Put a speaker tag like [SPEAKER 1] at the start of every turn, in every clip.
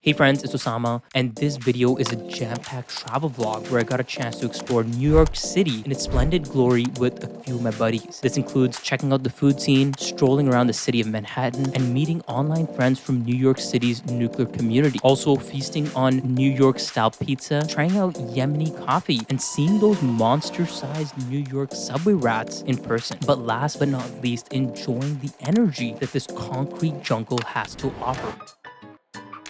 [SPEAKER 1] Hey friends, it's Osama, and this video is a jam-packed travel vlog where I got a chance to explore New York City in its splendid glory with a few of my buddies. This includes checking out the food scene, strolling around the city of Manhattan, and meeting online friends from New York City's nuclear community. Also feasting on New York-style pizza, trying out Yemeni coffee, and seeing those monster-sized New York subway rats in person. But last but not least, enjoying the energy that this concrete jungle has to offer.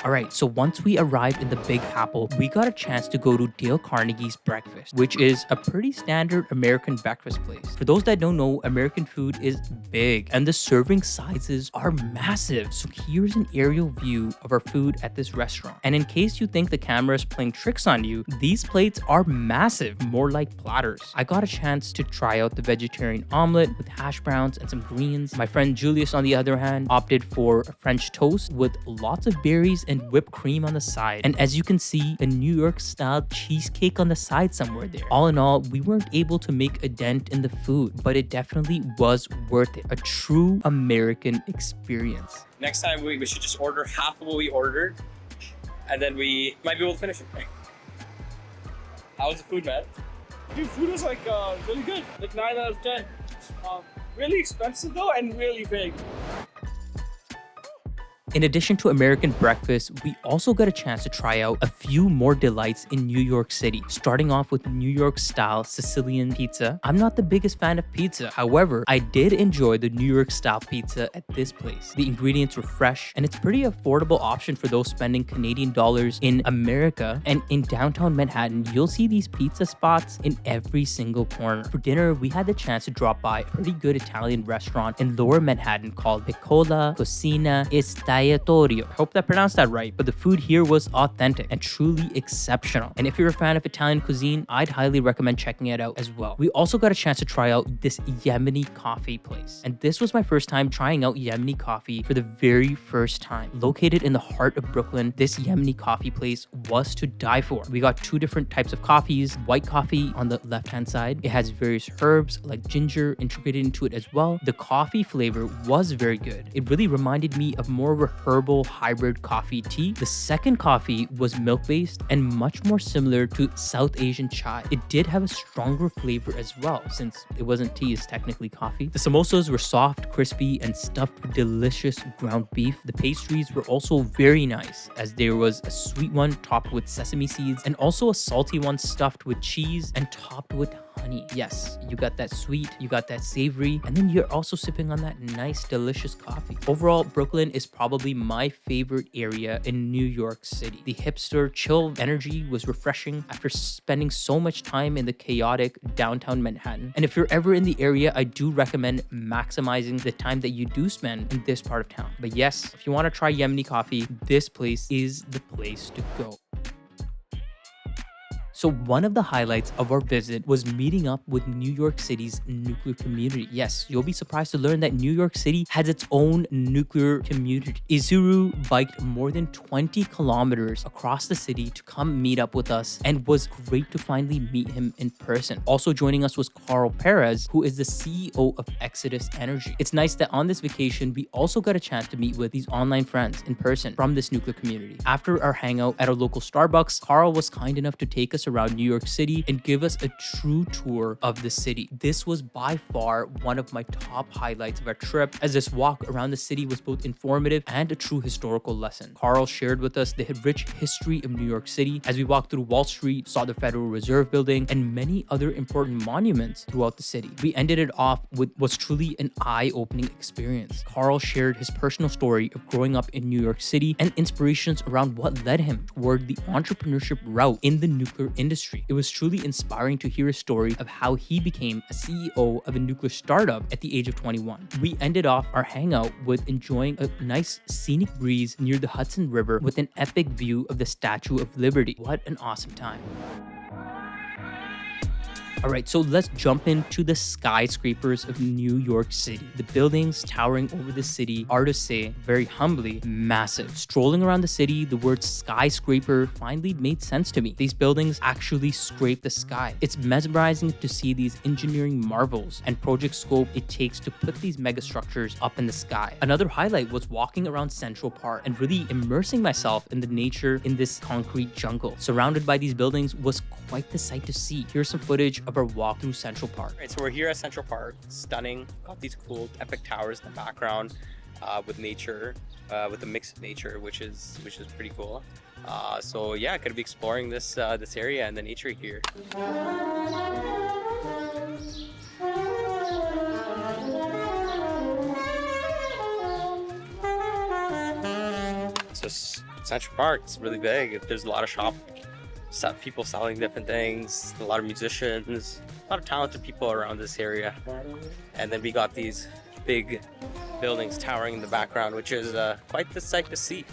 [SPEAKER 1] Alright, so once we arrived in the Big Apple, we got a chance to go to Dale Carnegie's Breakfast, which is a pretty standard American breakfast place. For those that don't know, American food is big and the serving sizes are massive. So here's an aerial view of our food at this restaurant. And in case you think the camera is playing tricks on you, these plates are massive, more like platters. I got a chance to try out the vegetarian omelet with hash browns and some greens. My friend Julius, on the other hand, opted for a French toast with lots of berries and whipped cream on the side. And as you can see, a New York style cheesecake on the side somewhere there. All in all, we weren't able to make a dent in the food, but it definitely was worth it. A true American experience.
[SPEAKER 2] Next time we should just order half of what we ordered and then we might be able to finish it. How was the food, man?
[SPEAKER 3] Dude, food was like really good, like 9 out of 10. Really expensive though, and really big.
[SPEAKER 1] In addition to American breakfast, we also got a chance to try out a few more delights in New York City, starting off with New York-style Sicilian pizza. I'm not the biggest fan of pizza. However, I did enjoy the New York-style pizza at this place. The ingredients were fresh, and it's a pretty affordable option for those spending Canadian dollars in America. And in downtown Manhattan, you'll see these pizza spots in every single corner. For dinner, we had the chance to drop by a pretty good Italian restaurant in Lower Manhattan called Piccola Cucina Estagliatorio. I hope that I pronounced that right, but the food here was authentic and truly exceptional. And if you're a fan of Italian cuisine, I'd highly recommend checking it out as well. We also got a chance to try out this Yemeni coffee place. And this was my first time trying out Yemeni coffee for the very first time. Located in the heart of Brooklyn, this Yemeni coffee place was to die for. We got two different types of coffees. White coffee on the left-hand side. It has various herbs like ginger integrated into it as well. The coffee flavor was very good. It really reminded me of more of a herbal hybrid coffee tea. The second coffee was milk-based and much more similar to South Asian chai. It did have a stronger flavor as well, since it wasn't tea, it's technically coffee. The samosas were soft, crispy, and stuffed with delicious ground beef. The pastries were also very nice, as there was a sweet one topped with sesame seeds and also a salty one stuffed with cheese and topped with honey. Yes, you got that sweet, you got that savory, and then you're also sipping on that nice, delicious coffee. Overall, Brooklyn is probably my favorite area in New York City. The hipster, chill energy was refreshing after spending so much time in the chaotic downtown Manhattan. And if you're ever in the area, I do recommend maximizing the time that you do spend in this part of town. But yes, if you want to try Yemeni coffee, this place is the place to go. So one of the highlights of our visit was meeting up with New York City's nuclear community. Yes, you'll be surprised to learn that New York City has its own nuclear community. Izuru biked more than 20 kilometers across the city to come meet up with us, and was great to finally meet him in person. Also joining us was Carl Perez, who is the CEO of Exodus Energy. It's nice that on this vacation, we also got a chance to meet with these online friends in person from this nuclear community. After our hangout at a local Starbucks, Carl was kind enough to take us around New York City and give us a true tour of the city. This was by far one of my top highlights of our trip, as this walk around the city was both informative and a true historical lesson. Carl shared with us the rich history of New York City as we walked through Wall Street, saw the Federal Reserve Building, and many other important monuments throughout the city. We ended it off with what's truly an eye-opening experience. Carl shared his personal story of growing up in New York City and inspirations around what led him toward the entrepreneurship route in the nuclear industry. It was truly inspiring to hear a story of how he became a CEO of a nuclear startup at the age of 21. We ended off our hangout with enjoying a nice scenic breeze near the Hudson River with an epic view of the Statue of Liberty. What an awesome time. All right, so let's jump into the skyscrapers of New York City. The buildings towering over the city are, to say very humbly, massive. Strolling around the city, the word skyscraper finally made sense to me. These buildings actually scrape the sky. It's mesmerizing to see these engineering marvels and project scope it takes to put these mega structures up in the sky. Another highlight was walking around Central Park and really immersing myself in the nature in this concrete jungle. Surrounded by these buildings was quite the sight to see. Here's some footage of our walk through Central Park.
[SPEAKER 2] Right, so we're here at Central Park. Stunning. Got these cool epic towers in the background with nature, with a mix of nature, which is pretty cool. So yeah, gonna be exploring this this area and the nature here. So Central Park is really big. There's a lot of people selling different things, a lot of musicians, a lot of talented people around this area. And then we got these big buildings towering in the background, which is quite the sight to see.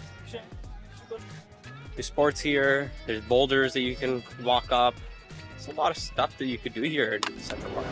[SPEAKER 2] There's sports here, there's boulders that you can walk up. There's a lot of stuff that you could do here in Central Park.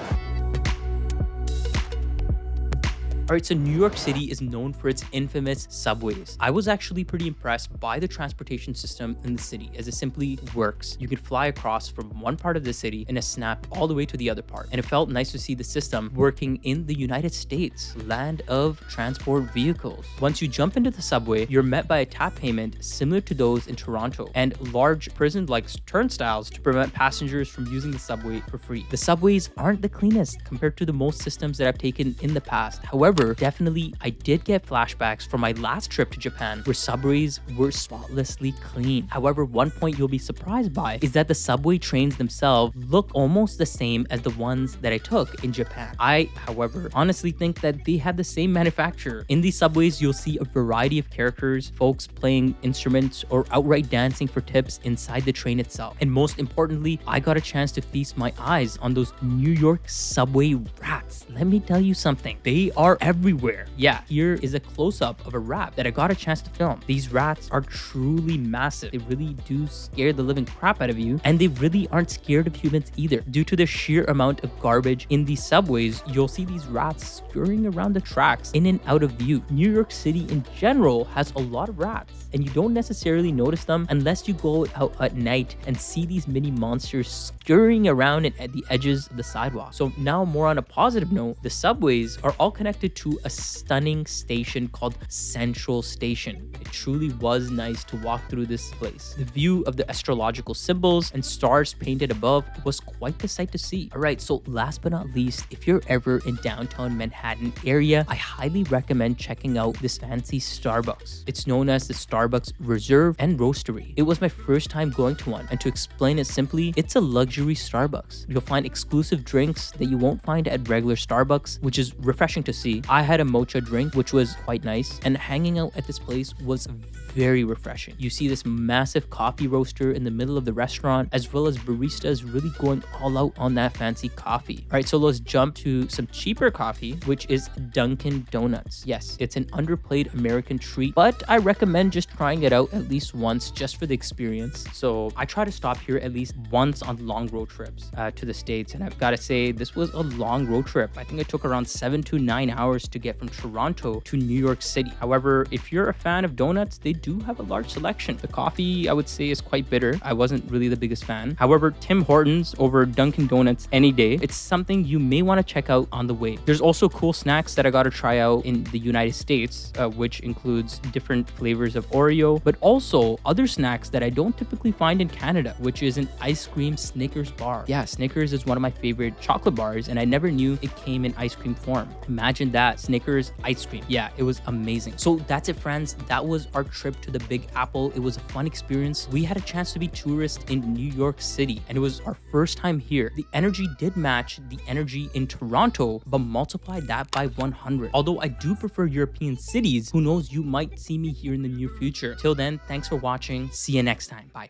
[SPEAKER 1] Alright, so New York City is known for its infamous subways. I was actually pretty impressed by the transportation system in the city, as it simply works. You could fly across from one part of the city in a snap all the way to the other part. And it felt nice to see the system working in the United States, land of transport vehicles. Once you jump into the subway, you're met by a tap payment similar to those in Toronto, and large prison-like turnstiles to prevent passengers from using the subway for free. The subways aren't the cleanest compared to the most systems that I've taken in the past. However, definitely, I did get flashbacks from my last trip to Japan where subways were spotlessly clean. However, one point you'll be surprised by is that the subway trains themselves look almost the same as the ones that I took in Japan. I, however, honestly think that they had the same manufacturer. In these subways, you'll see a variety of characters, folks playing instruments or outright dancing for tips inside the train itself. And most importantly, I got a chance to feast my eyes on those New York subway rats. Let me tell you something, they are everywhere. Yeah, here is a close-up of a rat that I got a chance to film. These rats are truly massive. They really do scare the living crap out of you, and they really aren't scared of humans either. Due to the sheer amount of garbage in these subways, you'll see these rats scurrying around the tracks in and out of view. New York City in general has a lot of rats, and you don't necessarily notice them unless you go out at night and see these mini monsters scurrying around at the edges of the sidewalk. So now, more on a positive note, the subways are all connected to a stunning station called Central Station. It truly was nice to walk through this place. The view of the astrological symbols and stars painted above was quite the sight to see. Alright, so last but not least, if you're ever in downtown Manhattan area, I highly recommend checking out this fancy Starbucks. It's known as the Starbucks Reserve and Roastery. It was my first time going to one, and to explain it simply, it's a luxury Starbucks. You'll find exclusive drinks that you won't find at regular Starbucks, which is refreshing to see. I had a mocha drink, which was quite nice, and hanging out at this place was very refreshing. You see this massive coffee roaster in the middle of the restaurant, as well as baristas really going all out on that fancy coffee. All right, so let's jump to some cheaper coffee, which is Dunken Donuts. Yes, it's an underplayed American treat, but I recommend just trying it out at least once just for the experience. So I try to stop here at least once on long road trips to the States, and I've got to say this was a long road trip. I think it took around 7 to 9 hours to get from Toronto to New York City. However, if you're a fan of donuts, they do have a large selection. The coffee, I would say, is quite bitter. I wasn't really the biggest fan. However, Tim Hortons over Dunkin' Donuts any day. It's something you may want to check out on the way. There's also cool snacks that I got to try out in the United States, which includes different flavors of Oreo, but also other snacks that I don't typically find in Canada, which is an ice cream Snickers bar. Yeah, Snickers is one of my favorite chocolate bars, and I never knew it came in ice cream form. Imagine that, Snickers ice cream. Yeah, it was amazing. So that's it, friends. That was our trip to the Big Apple. It was a fun experience. We had a chance to be tourists in New York City, and it was our first time here. The energy did match the energy in Toronto, but multiply that by 100. Although I do prefer European cities, who knows, you might see me here in the near future. Till then, thanks for watching. See you next time. Bye.